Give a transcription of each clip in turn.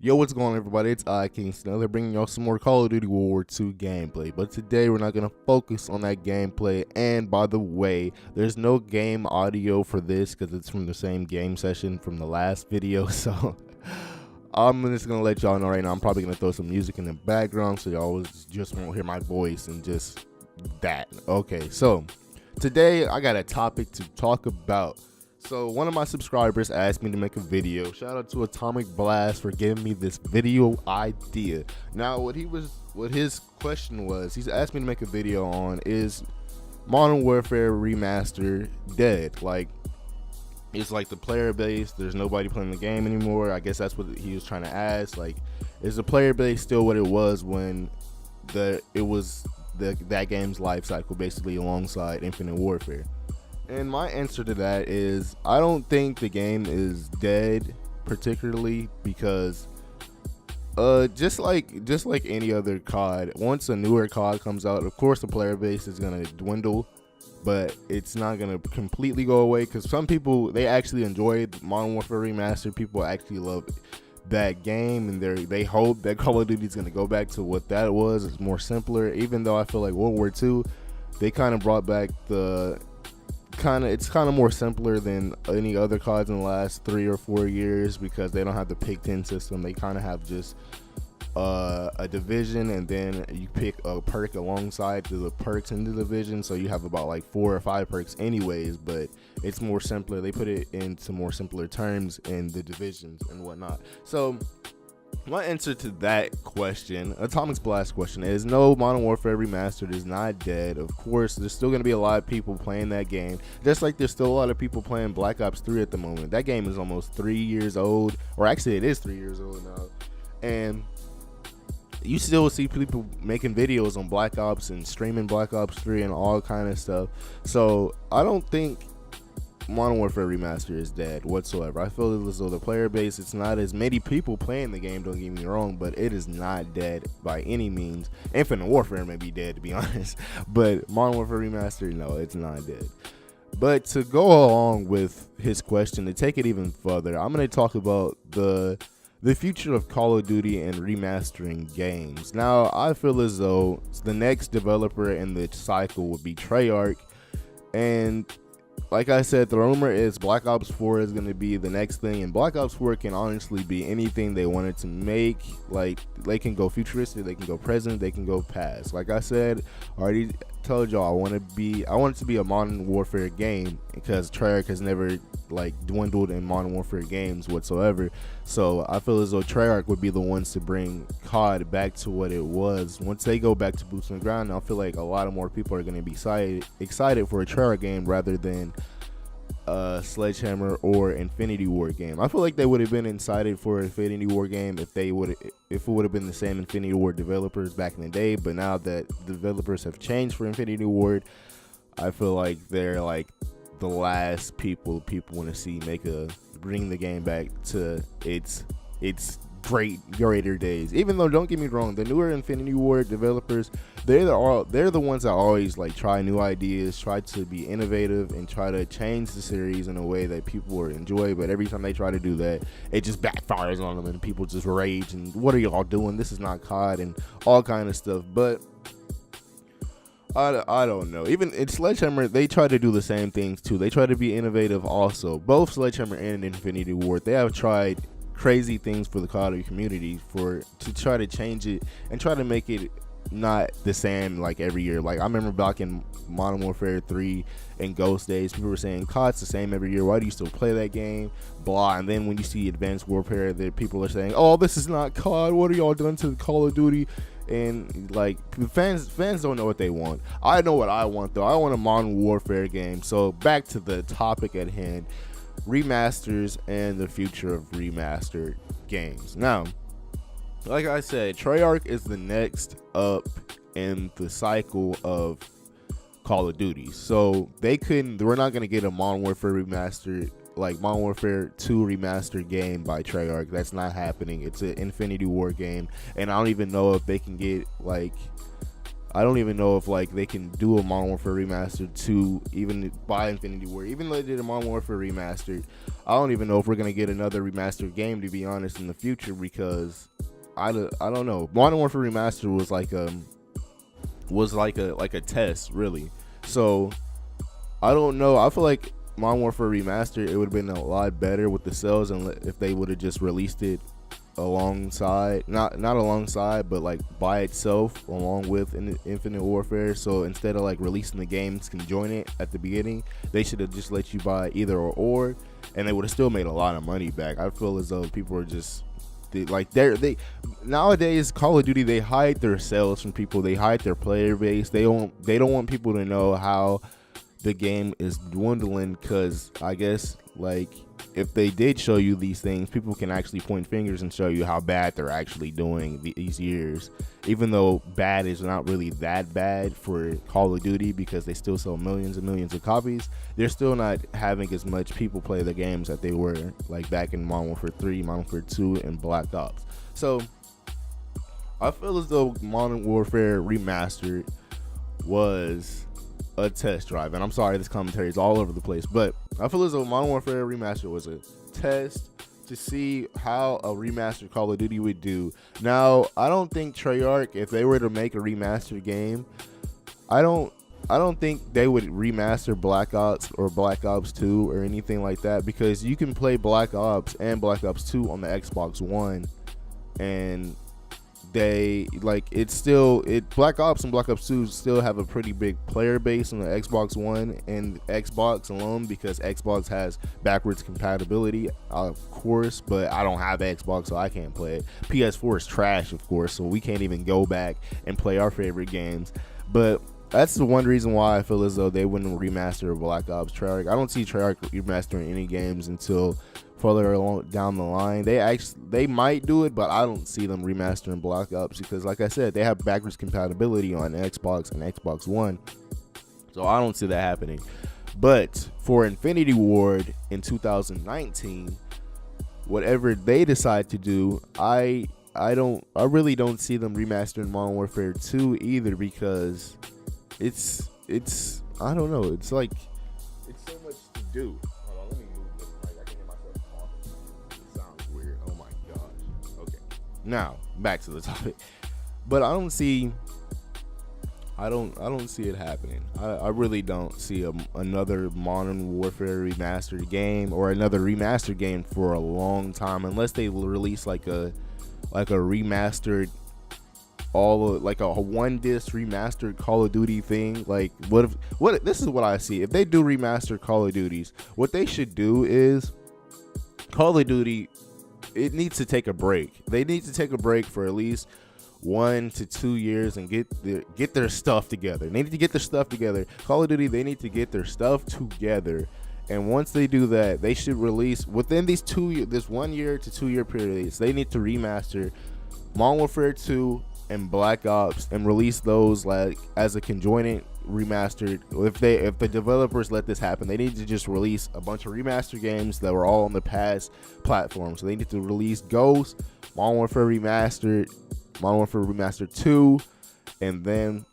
Yo, what's going on, everybody? It's Kingston. They're bringing y'all some more Call of Duty World War II gameplay, but today we're not going to focus on that gameplay. And by the way, there's no game audio for this because it's from the same game session from the last video, so I'm just going to let y'all know right now. I'm probably going to throw some music in the background so y'all just won't hear my voice and just that. Okay, so today I got a topic to talk about. So one of my subscribers asked me to make a video. Shout out to Atomic Blast for giving me this video idea. Now what his question was, he's asked me to make a video on, is Modern Warfare Remastered dead? Like, it's like the player base, there's nobody playing the game anymore. I guess that's what he was trying to ask. Like, is the player base still what it was when that game's life cycle, basically alongside Infinite Warfare? And my answer to that is, I don't think the game is dead particularly, because just like any other COD, once a newer COD comes out, of course the player base is going to dwindle, but it's not going to completely go away, because some people, they actually enjoyed Modern Warfare Remastered. People actually love that game, and they hope that Call of Duty is going to go back to what that was. It's more simpler, even though I feel like World War II, they kind of brought back it's kind of more simpler than any other CODs in the last 3 or 4 years, because they don't have the pick 10 system. They kind of have just a division, and then you pick a perk alongside the perks in the division, so you have about like 4 or 5 perks anyways, but it's more simpler. They put it into more simpler terms in the divisions and whatnot. So my answer to that question, Atomic's Blast question, is no, Modern Warfare Remastered is not dead. Of course, there's still going to be a lot of people playing that game, just like there's still a lot of people playing Black Ops 3 at the moment. That game is almost 3 years old, or actually it is 3 years old now, and you still see people making videos on Black Ops and streaming Black Ops 3 and all kind of stuff. So I don't think Modern Warfare Remastered is dead whatsoever. I feel as though the player base, it's not as many people playing the game, don't get me wrong, but it is not dead by any means. Infinite Warfare may be dead, to be honest, but Modern Warfare Remastered, no, it's not dead. But to go along with his question, to take it even further, I'm going to talk about the future of Call of Duty and remastering games. Now, I feel as though the next developer in the cycle would be Treyarch, and like I said, the rumor is Black Ops 4 is going to be the next thing, and Black Ops 4 can honestly be anything they wanted to make. Like, they can go futuristic, they can go present, they can go past. Like I said, I already told y'all I want it to be a Modern Warfare game, because Treyarch has never like dwindled in Modern Warfare games whatsoever. So I feel as though Treyarch would be the ones to bring COD back to what it was. Once they go back to boots on the ground, I feel like a lot of more people are going to be excited for a Treyarch game rather than Sledgehammer or Infinity War game. I feel like they would have been excited for Infinity War game if it would have been the same Infinity War developers back in the day, but now that developers have changed for Infinity War, I feel like they're like the last people want to see bring the game back to its greater days. Even though, don't get me wrong, the newer Infinity War developers, they're the ones that always like try new ideas, try to be innovative, and try to change the series in a way that people will enjoy. But every time they try to do that, it just backfires on them, and people just rage and, what are y'all doing? This is not COD, and all kind of stuff. But I don't know. Even in Sledgehammer, they try to do the same things too. They try to be innovative also. Both Sledgehammer and Infinity Ward, they have tried crazy things for the Call of Duty community to try to change it and try to make it not the same like every year. Like, I remember back in Modern Warfare 3 and Ghost days, people were saying COD's the same every year, why do you still play that game, blah. And then when you see Advanced Warfare, that people are saying, oh, this is not COD, what are y'all doing to Call of Duty? And like, fans don't know what they want. I know what I want though. I want a Modern Warfare game. So back to the topic at hand, remasters and the future of remastered games. Now, like I said, Treyarch is the next up in the cycle of Call of Duty. So we're not gonna get a Modern Warfare remastered, like Modern Warfare 2 remastered game by Treyarch. That's not happening. It's an Infinity War game, and I don't even know if they can get like I don't even know if like they can do a Modern Warfare Remastered 2 even by Infinity Ward. Even though they did a Modern Warfare Remastered, I don't even know if we're gonna get another remastered game, to be honest, in the future, because I don't know. Modern Warfare Remastered was like a test, really. So I don't know. I feel like Modern Warfare Remastered, it would have been a lot better with the sales, and if they would have just released it alongside, not alongside, but like by itself along with Infinite Warfare. So instead of like releasing the games conjoined at the beginning, they should have just let you buy either or, and they would have still made a lot of money back. I feel as though people are just they nowadays, Call of Duty, they hide their sales from people, they hide their player base. They don't want people to know how the game is dwindling, because I guess like if they did show you these things, people can actually point fingers and show you how bad they're actually doing these years, even though bad is not really that bad for Call of Duty, because they still sell millions and millions of copies. They're still not having as much people play the games that they were like back in Modern Warfare 3, Modern Warfare 2, and Black Ops. So I feel as though Modern Warfare Remastered was a test drive, and I'm sorry this commentary is all over the place, but I feel as though Modern Warfare Remastered was a test to see how a remastered Call of Duty would do. Now, I don't think Treyarch, if they were to make a remastered game, I don't think they would remaster Black Ops or Black Ops 2 or anything like that, because you can play Black Ops and Black Ops 2 on the Xbox One, and Black Ops and Black Ops 2 still have a pretty big player base on the Xbox One and Xbox alone, because Xbox has backwards compatibility, of course, but I don't have Xbox, so I can't play it. PS4 is trash, of course, so we can't even go back and play our favorite games. But that's the one reason why I feel as though they wouldn't remaster Black Ops. Treyarch, I don't see Treyarch remastering any games until further along down the line. They might do it, but I don't see them remastering Black Ops, because like I said, they have backwards compatibility on Xbox and Xbox One, so I don't see that happening. But for Infinity Ward in 2019, whatever they decide to do, I really don't see them remastering Modern Warfare 2 either, because it's I don't know, it's like it's so much to do. Now back to the topic, but I don't see it happening. I really don't see another Modern Warfare Remastered game or another remastered game for a long time, unless they release like a remastered, like a one disc remastered Call of Duty thing. Like what this is what I see. If they do remastered Call of Duties, what they should do is Call of Duty, it needs to take a break. They need to take a break for at least 1 to 2 years and get their stuff together. They need to get their stuff together. Call of Duty, they need to get their stuff together. And once they do that, they should release within this 1 year to 2 year periods. They need to remaster Modern Warfare 2 and Black Ops and release those like as a conjoined remastered. If the developers let this happen, they need to just release a bunch of remastered games that were all on the past platform. So they need to release Ghost, Modern Warfare Remastered, Modern Warfare Remastered 2, and then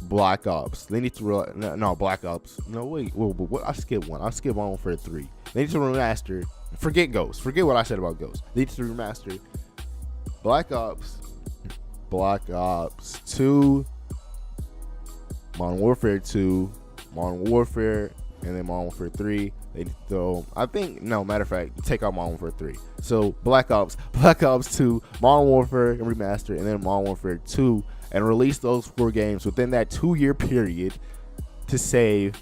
Black Ops. They need to no Black Ops. No wait, what? I skipped one. I skipped Modern Warfare 3. They need to remaster. Forget Ghost. Forget what I said about Ghost. They need to remaster Black Ops, Black Ops 2, Modern Warfare 2, Modern Warfare, and then Modern Warfare 3. Matter of fact, take out Modern Warfare 3. So Black Ops 2, Modern Warfare and Remastered, and then Modern Warfare 2, and release those 4 games within that 2 year period to save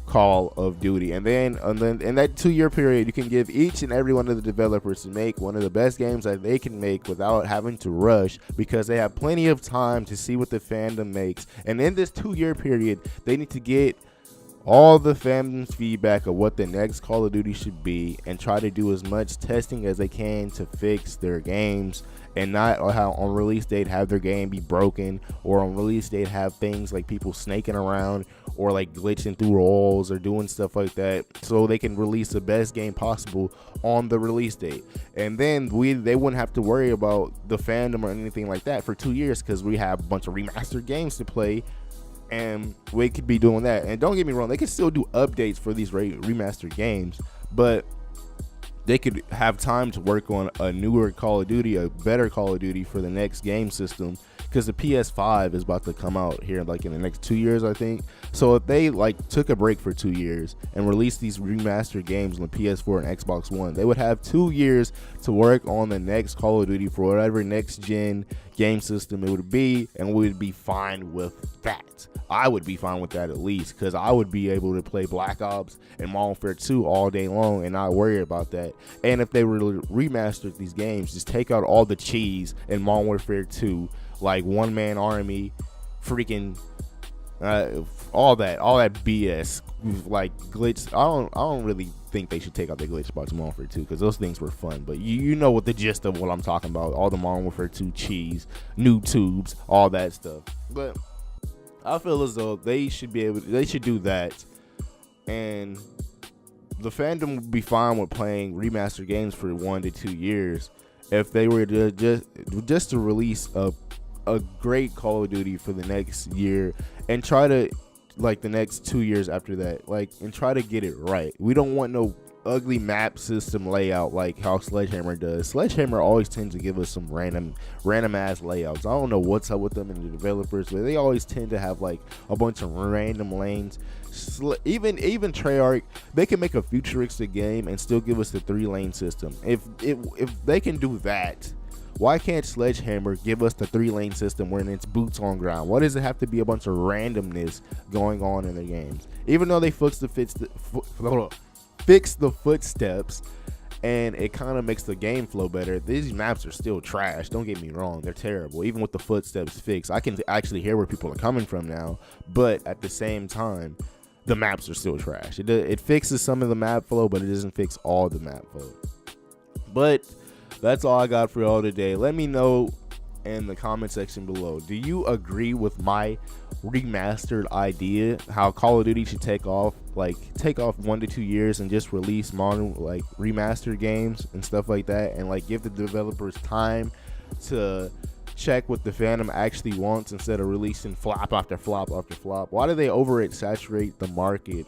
Call of Duty. And then in that 2 year period, you can give each and every one of the developers to make one of the best games that they can make without having to rush, because they have plenty of time to see what the fandom makes. And in this 2 year period, they need to get all the fandom's feedback of what the next Call of Duty should be and try to do as much testing as they can to fix their games, and not how on release date have their game be broken, or on release date have things like people snaking around or like glitching through walls or doing stuff like that, so they can release the best game possible on the release date. And then they wouldn't have to worry about the fandom or anything like that for 2 years, because we have a bunch of remastered games to play, and we could be doing that. And don't get me wrong, they could still do updates for these remastered games, but they could have time to work on a newer Call of Duty, a better Call of Duty for the next game system, because the PS5 is about to come out here like in the next 2 years, I think. So if they like took a break for 2 years and released these remastered games on the PS4 and Xbox One, they would have 2 years to work on the next Call of Duty for whatever next gen game system it would be, and we would be fine with that. I would be fine with that at least, because I would be able to play Black Ops and Modern Warfare 2 all day long and not worry about that. And if they were remastered these games, just take out all the cheese in Modern Warfare 2, like one-man army, freaking all that BS, like glitch. I don't really think they should take out the glitch spots in Modern Warfare 2, because those things were fun. But you know what the gist of what I'm talking about, all the Modern Warfare 2 cheese, new tubes, all that stuff. But I feel as though they should do that, and the fandom would be fine with playing remastered games for 1 to 2 years if they were to just to release a great Call of Duty for the next year, and try to, like, the next 2 years after that, like, and try to get it right. We don't want no ugly map system layout like how Sledgehammer does. Sledgehammer always tends to give us some random ass layouts. I don't know what's up with them and the developers, but they always tend to have like a bunch of random lanes. Even Treyarch, they can make a futuristic game and still give us the 3-lane system. If they can do that, why can't Sledgehammer give us the 3-lane system when it's boots on ground? Why does it have to be a bunch of randomness going on in their games? Even though they fix the footsteps and it kind of makes the game flow better, these maps are still trash. Don't get me wrong, they're terrible. Even with the footsteps fixed, I can actually hear where people are coming from now, but at the same time, the maps are still trash. It fixes some of the map flow, but it doesn't fix all the map flow. But that's all I got for y'all today. Let me know in the comment section below, do you agree with my remastered idea, how Call of Duty should take off 1 to 2 years and just release modern, like, remastered games and stuff like that, and like give the developers time to check what the fandom actually wants instead of releasing flop after flop after flop? Why do they saturate the market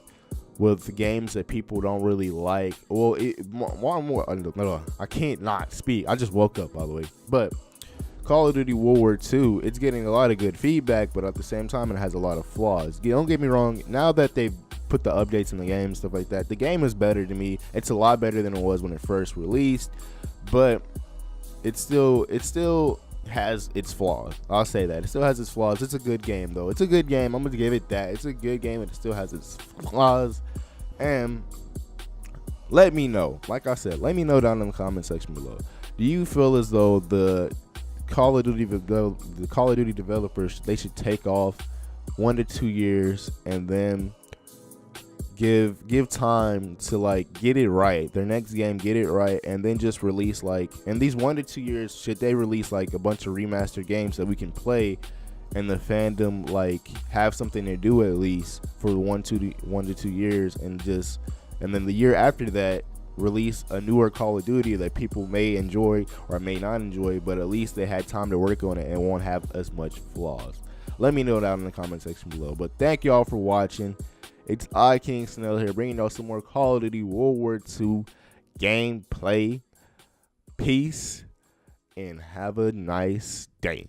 with games that people don't really like? Well, I can't not speak. I just woke up, by the way. But Call of Duty World War II, it's getting a lot of good feedback, but at the same time, it has a lot of flaws. Don't get me wrong, now that they've put the updates in the game, stuff like that, the game is better to me. It's a lot better than it was when it first released, but it still has its flaws. I'll say that. It still has its flaws. It's a good game, though. It's a good game. I'm going to give it that. It's a good game, and it still has its flaws. And let me know. Like I said, let me know down in the comment section below. Do you feel as though the Call of Duty developers, they should take off 1 to 2 years and then give time to like get it right, their next game, get it right, and then just release, like, in these 1 to 2 years, should they release like a bunch of remastered games that we can play and the fandom like have something to do at least for 1 to 2 years, and then the year after that release a newer Call of Duty that people may enjoy or may not enjoy, but at least they had time to work on it and won't have as much flaws. Let me know down in the comment section below. But thank y'all for watching. It's King Snell here, bringing y'all some more Call of Duty World War II gameplay. Peace and have a nice day.